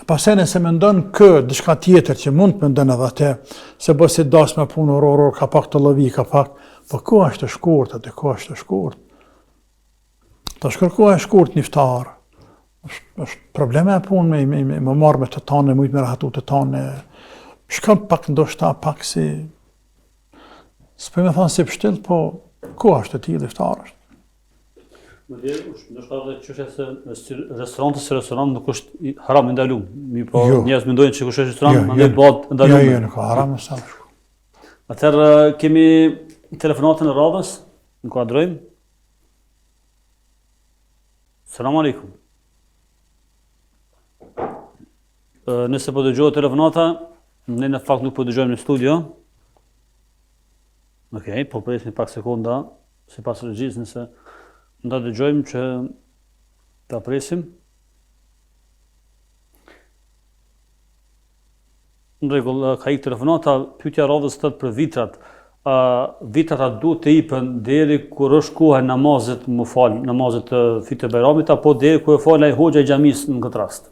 Pastaj nëse mendon diçka tjetër që mund të mendon edhe atë, se bëhet si dasmë punë oror, ka pak të llovi, ka pak, po ku është e shkurt, atë ku është e shkurt. Tash kërkoja e shkurt niftar. Është probleme e punë me marrë me të tanë, mujtë me rahatu të tanë. Shkon pak ndoshta pak si s'po më thonë si pështill, po ku është e tillë iftar është. Më dhe, ndoshta edhe çështja se restoranti si restorant nuk është haram i ndaluar. Po njerëz mendojnë që kush është restorant, mandej bëhet ndaluar. Jo, nuk ka haram sa. Atëherë kemi telefonatën e radhës, nënkuadrojmë. Selam aleikum. Nëse po dëgjohet telefonata, ne në fakt nuk po dëgjojmë në studio. Okej, po presim pak sekonda, sipas regjisë nëse nda dëgjojmë që ta presim. Në rregull, ka ikë telefonata, pyetja radhës thot për vitrat. Vitrat duhet të ipen deri kur është koha e namazit, më fal, namazit të fitë Bajramit, apo deri kur e fal ai hoxha i xhamisë në këtë rast?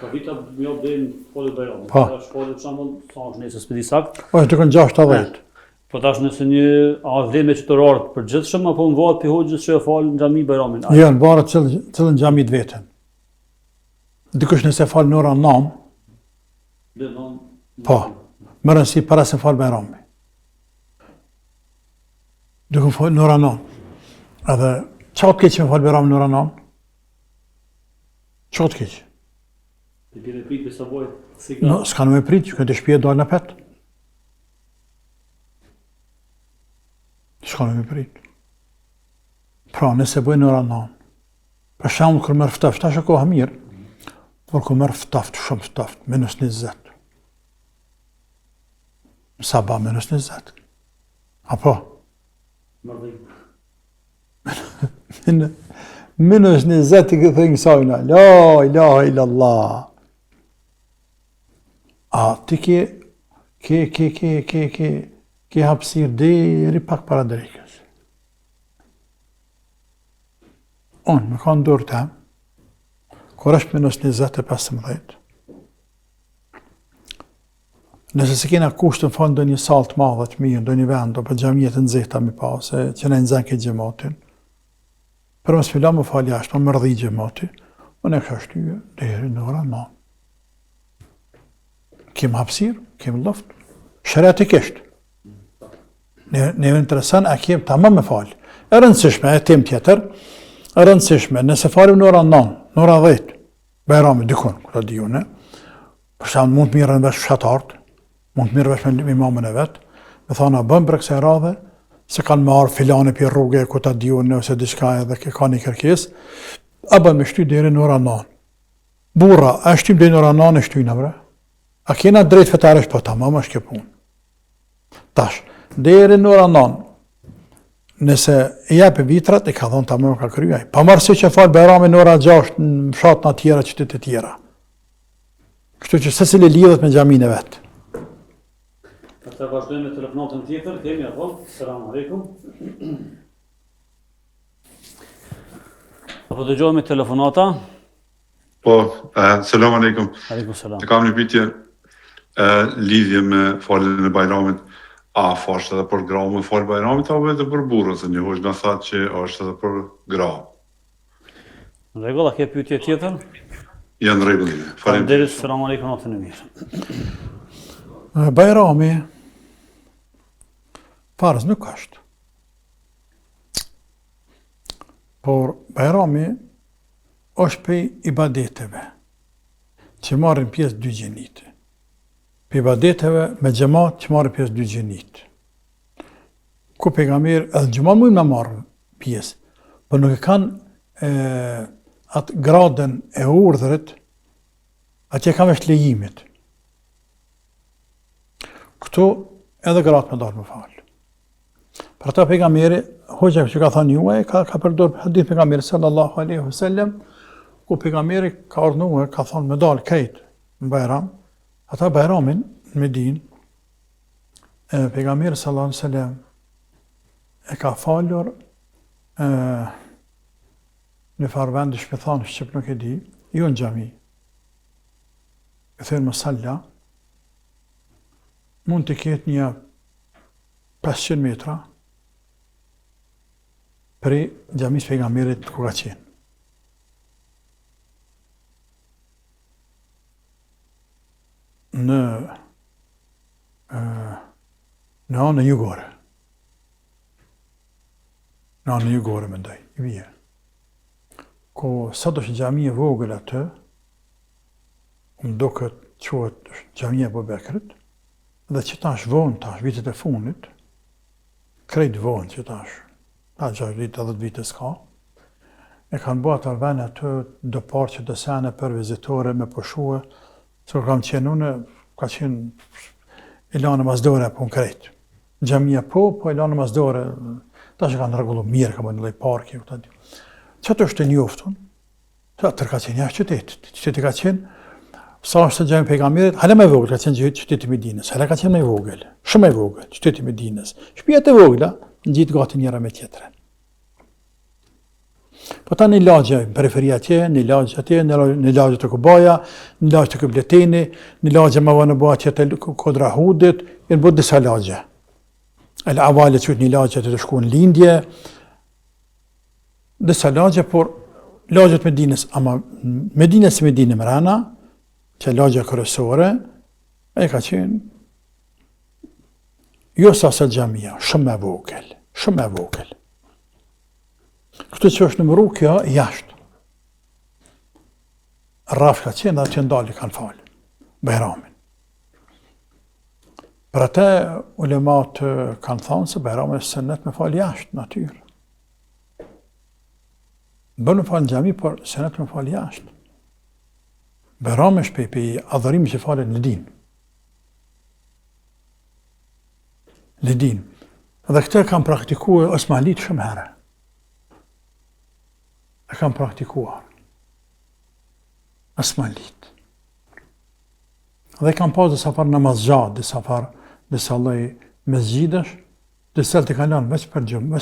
Po vita më jop deri në falë Bajramit. Tash falë për shembull, sa është nesër s'e di sakt. Po të kanë 60. Po tash nëse një adheme qytetar të përgjithshëm apo në varet pi hoxhës që e fal në xhami Bajramin. Jo, në varet cilën xhami të vetën. Dikush nëse fal në orën 9, po, merren si para se fal Bajrami. Dikush fal në orën 9. Edhe çfarë keq që fal Bajramin në orën 9? Çfarë keq? Ti bie prit me sa vojt sigur. No, s'kan më prit, që këtë shtëpi do në pet. S'kan më prit. Pra, nëse bëjnë në orën 9. Për shembull kur merr ftoft, tash e koha mirë. Por kur merr ftoft, shumë ftoft, minus 20. Sabah minus 20. Apo? Minus 20 i këthënë sajna. La ilaha illallah. A ti ke hapësir deri pak para drejkës. Unë më kanë dorë tem, kur është minus 20-15. Nëse se kena kusht të fond do një salë të madhe të mirë, do një vend, do për xhamiet të nxehta mi pa, se që ne nxen këtë xhamatin. Për mos fila më fal jashtë, më rrdhi xhamati, unë e kështu deri në orën 9. Kem hapësir, kem loft, shëratikisht. Ne interesan a kem tamam me fal. E rëndësishme, e tem tjetër, e rëndësishme, nëse falim në orën 9, në orën 10, Bajrami dikun, këta dijune, për shembull mund të mirën vesh fshatarët, mund të mirë vesh me imamën e vetë, me thana bëm për kësaj radhe, se kanë marrë filane për rrugë, ku ta dijune, ose diçka edhe ka një kërkesë, a bëm me shty deri në orën 9. Burra, a shtym deri në orën 9 e shtyna bre? A kena drejt fetarësh, po tamam është kjo punë. Tash, deri në orën 9, nëse i japi vitrat, i ka thonë tamam ka kryaj. Pavarësisht që fal Bajramin në ora 6 në fshatna të tjera, qytete të tjera. Kështu që secili lidhet me xhaminë vet. Ata vazhdojmë me telefonatën tjetër, kemi apo? Selam aleikum. Apo dëgjojmë telefonata? Po, selam aleikum. Aleikum selam. Të kam një pyetje lidhje me faljen e Bajramit. A është edhe për gra me fal Bajramit apo edhe për burrë, se një hoxh na tha që është edhe për gra. Në rregull, a ke pyetje tjetër? Janë rregull. Faleminderit, selam aleikum, natën e mirë. Bajrami farz nuk është. Por Bajrami është prej ibadeteve që marrin pjesë dy gjinite. Për ibadeteve me xhamat që marrin pjesë dy gjinit. Ku pejgamberi edhe xhamat mund të marrin pjesë, por nuk e kanë atë gradën e urdhrit, atje ka vesh lejimit. Këtu edhe gratë me dalë më falë. Për ata pejgamberi, hoxha që ka thënë juaj, ka përdor hadith pejgamberi sallallahu alaihi wasallam, ku pejgamberi ka urdhëruar, ka thënë me dalë krejt në Bajram, ata Bajramin në Medinë, pejgamberi sallallahu alaihi wasallam e ka falur në farvend shpëthan shqip nuk e di, jo në xhami. E thënë musalla, mund të ketë një 500 metra prej xhamisë pejgamberit ku ka qenë. Në anën jugore. Në anën jugore, mendoj, i vije. Ku sot është xhamia e vogël atë, më duket quhet xhamia e Abubekrit, dhe që tash vonë, tash vitet e fundit, krejt vonë që tash, ta 6 vite, 10 vite s'ka, e kanë bërë atë vend atë do parë që të sene për vizitore me pushue, se kam qenë unë, ka qenë Ilana Mazdore po në krejt. Xhamia po Ilana Mazdore, tash e kanë rregullu mirë, ka bërë në lloj parki, çfarë është e njoftun? Çfarë ka qenë jashtë qytetit? Qyteti ka qenë sa është xhami pejgamberit, hala më vogël ka qenë qyteti i Medinës, hala ka qenë më vogël, shumë më vogël, qyteti i Medinës. Shtëpiat e vogla ngjit gati njëra me tjetrën. Po ta një lagje në periferi atje, një lagje atje, një lagje të Kubaja, një lagje të Kibletini, një lagje më vonë bëha atje të Kodra Hudit, janë bërë disa lagje. El Avale që një lagje të shku në lindje, disa lagje, por lagjet Medinës, ama Medinës si Medinë mrena, që lagje kryesore, e ka qenë jo sa se xhamia, shumë e vogël, shumë e vogël. Këtë që është nëmëru kjo jashtë. Rraf ka qenë dhe që ndali kanë falë, Bajramin. Për atë ulemat kanë thonë se Bajramin është sënnet me falë jashtë, natyrë. Bërë me falë në xhami, por sënnet me falë jashtë. Bajramin është pe adhërimi që falët në dinë. Në dinë. Dhe këtë kanë praktikuar Osmanlit shumë herë. E kam praktikuar. Osmanlit. Dhe kam pas disa farë namazgjat, disa lloj mesgjidesh, disa të kanë lanë veç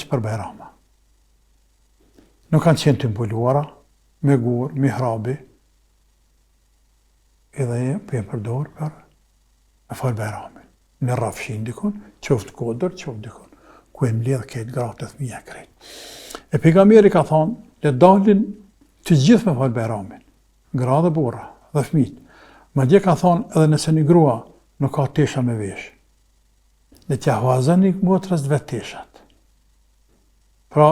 për Bajrama. Nuk kanë qenë të mbuluara, me gur, mihrabi, edhe për përdor për e falë Bajramin. Në rafshin dikun, qoftë kodër, qoftë dikun, ku e mbledh këtë gratë të fëmija krejt. E pejgamberi ka thonë, le dalin të gjithë me falë Bajramin, gra dhe burra dhe fëmijët. Madje ka thonë edhe nëse një grua nuk ka tesha me vesh, le t'ja huazën një motrës dhe teshat. Pra,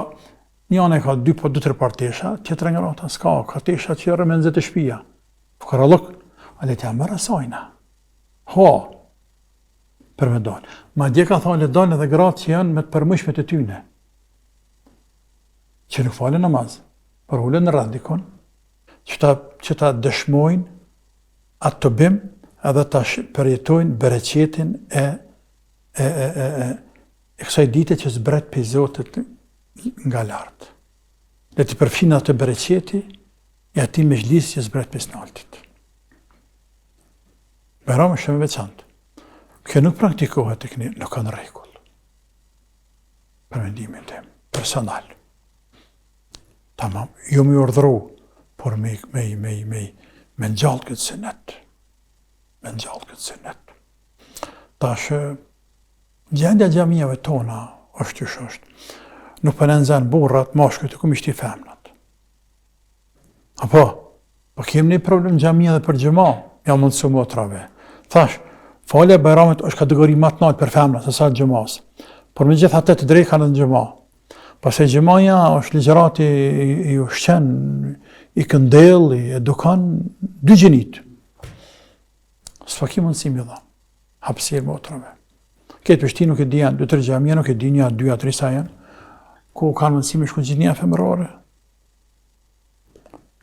një anë e ka 2-3 par tesha, tjetër nga rata s'ka, ka tesha që rëmenzit e shpia. Fukaralluk, a le t'ja mërë asajna. Për me dalë. Madje ka thonë le dalin edhe gratë që janë me të përmëshmet e tyne, që nuk falën namaz, por ulen në radikon, që ta dëshmojnë atë të bim, edhe ta përjetojnë bereqetin e kësaj dite që zbret për Zotit nga lartë. Dhe të përfshin atë bereqeti e ati me xhlisë që zbret pes naltit. Bajrami është shumë veçantë. Kjo nuk praktikohet tek ne, nuk kanë rregull. Për mendimin tim personal. Tamam, jo më urdhëru, por me ngjall këtë sunet. Me ngjall këtë sunet. Tash gjendja xhamive tona është ç'është është. Nuk po nxan burrat, mashkujt ku mishti femnat. Apo, po kemi një problem xhamia dhe për xhama, ja mundsu motrave. Thash, falja e Bajramit është kategori më të lartë për femnat se sa xhamas. Por megjithatë të drejtë kanë në xhama. Pastaj xhamaja është ligjërati i ushqen, i këndell, i edukon dy gjinit. S'ka ki mundësi me dha. Hapësirë motrave. Këtë pështi nuk e dijan, 2-3 xhamia nuk e dinë, 2-3 sa janë, ku kanë mundësi me shku gjinia femërore.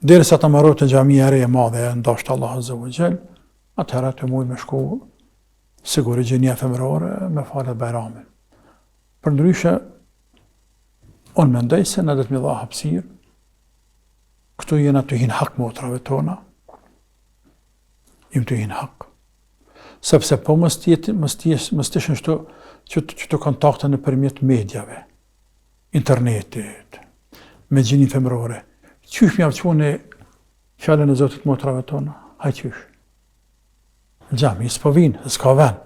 Derisa të marrë të xhamia e re e madhe, ndoshta Allah Azza wa Jall, atëherë të mujë me shku siguri gjinia femërore me falë Bajramin. Për ndryshe, unë mendoj se në dhe të mi dha hapësirë, këtu jena të hinë hak motrave tona, im të hinë hak. Sepse po mës tishën që të kontakte në përmjet medjave, internetit, me gjinin femërore. Qysh mjavë që në fjallën e Zotit motrave tona? Haj qysh. Gjami, s'po vinë, s'ka ven.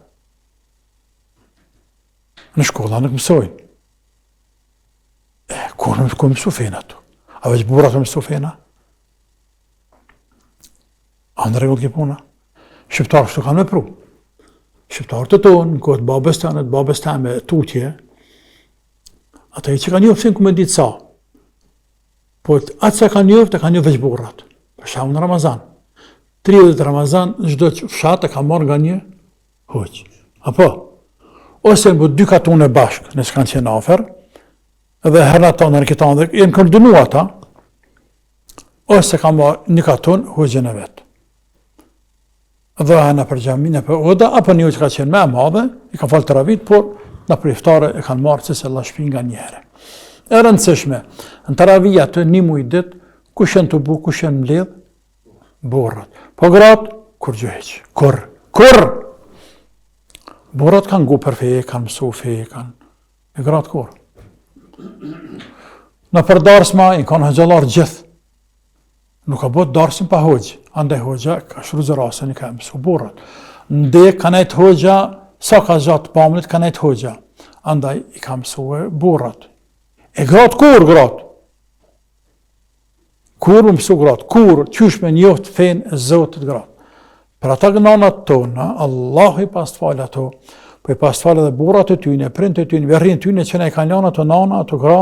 Në shkolla nuk mësojnë. Ku mësu fena tu? A veç burat mësu fena? A në regull ki puna? Shqiptarë shtu kanë me pru. Shqiptarë të tonë, në kohët babës teme, tutje, ata i që kanë njofë, ku me ditë sa. Po atë që kanë njofë, të kanë njofë veç burrat. Për shamu në Ramazan. 30 Ramazan, në gjdo që fshatë e ka marrë nga një hoqë. Apo? Ose në bu 2 katune bashkë, nësë kanë qenë afer, edhe herna ta në rëkitan dhe jenë këndënu ata, ose ka marrë 1 katun hoqën e vetë. Dhe në për xhamin e për oda, apo një që ka qenë me madhe, i ka falë të ravit, por në për iftare e kanë marrë cëse Allah shpi nga njëherë. E rëndësishme, në të ravija të një muj dit, kush janë të bu, kush janë mbledh? Burrat. Po gratë, kur gjëheq. Kur! Burrat kanë gu për feje, kanë mësu feje, kanë. E gratë kur? Në për darsma, i kanë hëgjallar gjithë. Nuk ka bot darsin pa hoqë. Andaj hoxha ka shruzë rasën i ka mësu burrat. Ndek ka nejtë hoxha, sa ka gjatë pamlit ka nejtë hoxha. Andaj i ka mësu burrat. E gratë kur, gratë? Kur më mësu gratë? Kur, qysh me njohtë fenë e Zotit gratë? Për ata gënanat tona, Allahu i pas të falë ato, po i pas të falë edhe burrat e tyne, prind e tyne, verrin e tyne që ne i kanë lanë ato nana, ato gra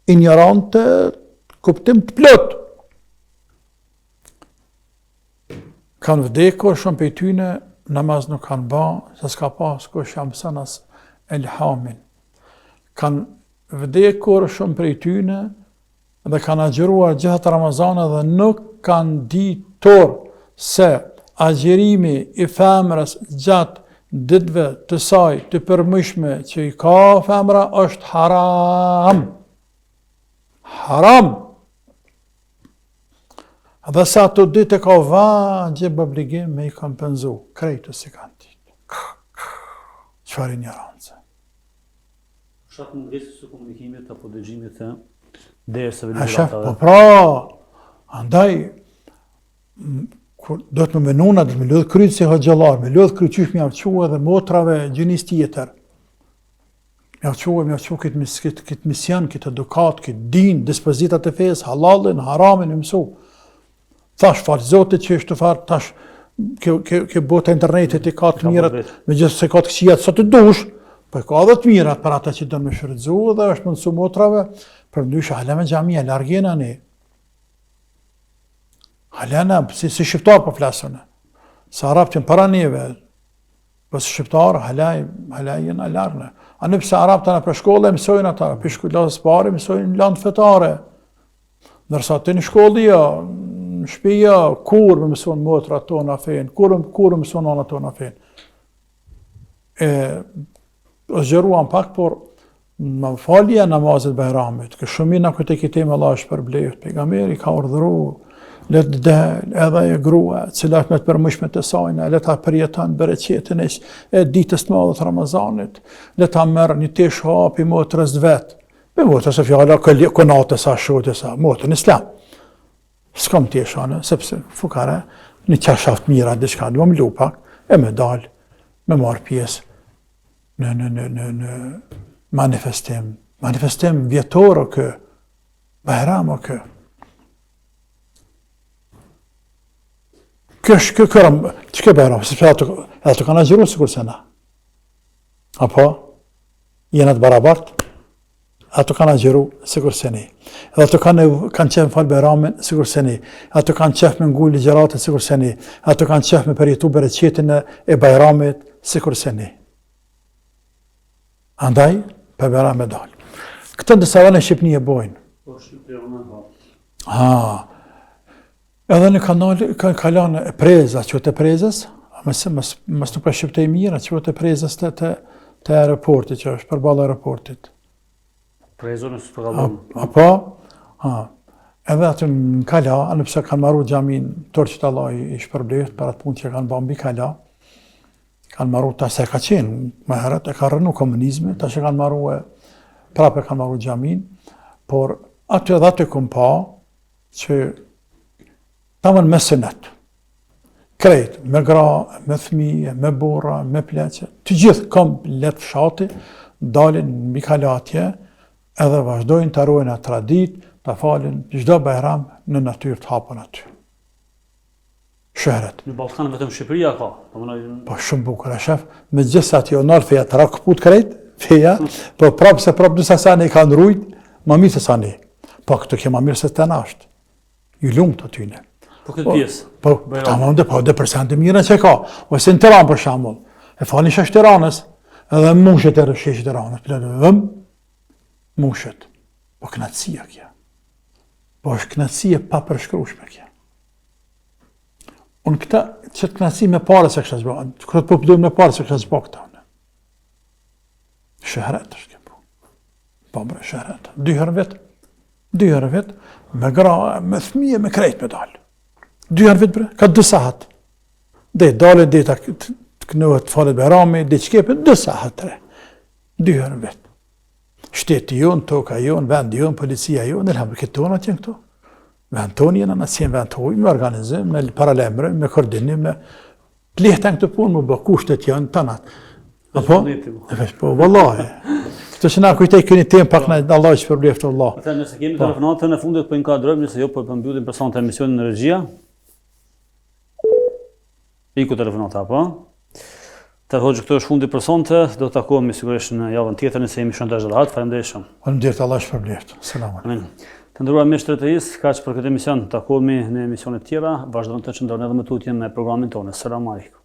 ignorante, kuptim të plot. Kanë vdekur shumë për tyne, namaz nuk kanë ba, se s'ka pas kush jam sanas elhamin. Kanë vdekur shumë për tyne, dhe kanë agjeruar gjithat Ramazane dhe nuk kanë ditur se agjerimi i femrës gjatë ditëve të saj të përmëshme që i ka femra është haram. Haram! Dhe sa të ditë e ka vajib obligim me i kompenzu, krejtë si kanë ditë. Qëfar ignorancë? Shatë mungesë së komunikimit apo dëgjimit të dersave A shef, ligjëratave. po pra, andaj, do të më menuna, do të më lodhë krytë si hoxhallar, me lodhë krytë qysh me javqua dhe motrave gjinis tjetër. Me javqua këtë mision, këtë edukat, këtë din, dispozitat e fesë, halalin, haramin, e mësu. Thash, falë Zotit që është të farë, tash, ke bota internetit i ka të mirat, me gjithë se ka të kësijat sa të dush, po e ka dhe të mirat për ata që do me shërëdzu dhe është mundësu motrave, për ndyshe haleme gjamia, largena ne. Halena, si shqiptar po flasëne. Se Arab që në para neve, për shqiptar, halaj jena largëne. A në pëse Arab të në për shkolle, mësojnë ata, për shkollasës pare, mësojnë landë fetare. Nërsa të në shkolli, në shpija, kur me mësojnë motra tonë a fejnë, kur me mësojnë anë tonë a fejnë. O zgjeruan pak, por Më falja namazet Bajramit, kë shumë i na këtë kitim Allah është përbleft, pejgamberi ka urdhëru, le të del edhe e grua, cilat me të përmëshme të sajna, le ta përjeton bereqetin e ditës të madhe të Ramazanit, le ta merr një tesh hapi motrës vet. Me motrës e fjala konate sa shote sa motrën islam. S'kam tesh anë, sepse fukare, një qashaft mira, diçka, do më lupa, e me dal, me marr pjesë në manifestim vjetor o kë, Bajram o kë. Që ke Bajram, sepse ato kanë agjeru sikur se na. Apo, jena të barabart, ato kanë agjeru sikur se ne. Edhe ato kanë qef falë Bajramin sikur se ne. Ato kanë qef me ngu ligjëratën sikur se ne. Ato kanë qef me përjetu bereqetin e Bajramit sikur se ne. Andaj, për Bajram me dalë. Këtë ndësa edhe në Shqipni e bojnë. Po, Shqipëria më në Edhe në kanal, kalan e preza, që të prezës, mësë nuk e shqiptej mira, që të prezës të aeroportit, që është përballë aeroportit. Prezën është përgallon. Apo, edhe aty në kala, nëpse kanë marru xhamin Torçit Allah i shpërbleft, për atë punë që kanë bërë mbi kala, kanë marru ta se ka qenë, më herët e ka rënu komunizmi, ta që kanë marru prapë kanë marru xhamin, por aty edhe aty kom pa që tamën me sënet, krejt, me gra, me fëmije, me burra, me pleqe, të gjithë komplet fshati, dalin mbi kalatje, edhe vazhdojnë të arrojnë atë tradit, të falin çdo Bajram në natyrë të hapën aty. Shëhret. Në Ballkan vetëm Shqipëria ka. Po shumë bukur, e shef, me gjithë sa t'jo nalë feja të rakëput krejt, feja, po prapë disa sa ne i kanë rujt, ma mirë se sa ne. Po këtu ke ma mirë se të nashtë. Ju lumë të tyne. Po këtë pjesë. Po, tamam dhe përsendë mira që ka. Ose në Tiranë për shembull. E falin shesh Tiranës, edhe mushet e shesh Tiranës. Vëm, mushet. Po knatësia kja. Po është knatësia pa përshkrushme kja. Unë këta, që të knatësi me pare se kështë zbo, këtë po përdojmë me pare se kështë zbo këta. Shëhret është kjo. Po bre, shëhret. 2 herë vetë, me gra, me thmije, me krejt me dalë. 2 herë vetë bre, ka 2 sahat. Dhe dalë, dhe ta kënohet të falet Bajrami, dhe qkepe, 2 sahat re. 2 herë vetë. Shteti jonë, toka jonë, vendi jonë, policia jonë, në këtë tonë atë jenë këto. Vend tonë jenë në si vend toj, me organizim, me paralemre, me koordinim, me lehten këtë punë, më bë kushtet janë të natë. Apo? Po, vallahi. Këtë që na kujtej këni tem pak në Allah që përbleftë Allah. Ata nëse kemi telefonatën në fundit, po inkadrojmë, nëse jo, po përmbyllim personat e emisionin në regjia. Iku telefonata, apo? Të hoqë këto është fundi personate, do të takohemi sigurisht në javën tjetër nëse jemi shumë të zhëllat. Faleminderit shumë. Faleminderit, Allah që përbleftë. Selam aleikum. Amin. Të ndëruar miq të TTI-s, kaq për këtë emision. Takohemi në emisione të tjera, vazhdojmë të çndrojmë edhe më tutje me programin tonë. Selam aleikum.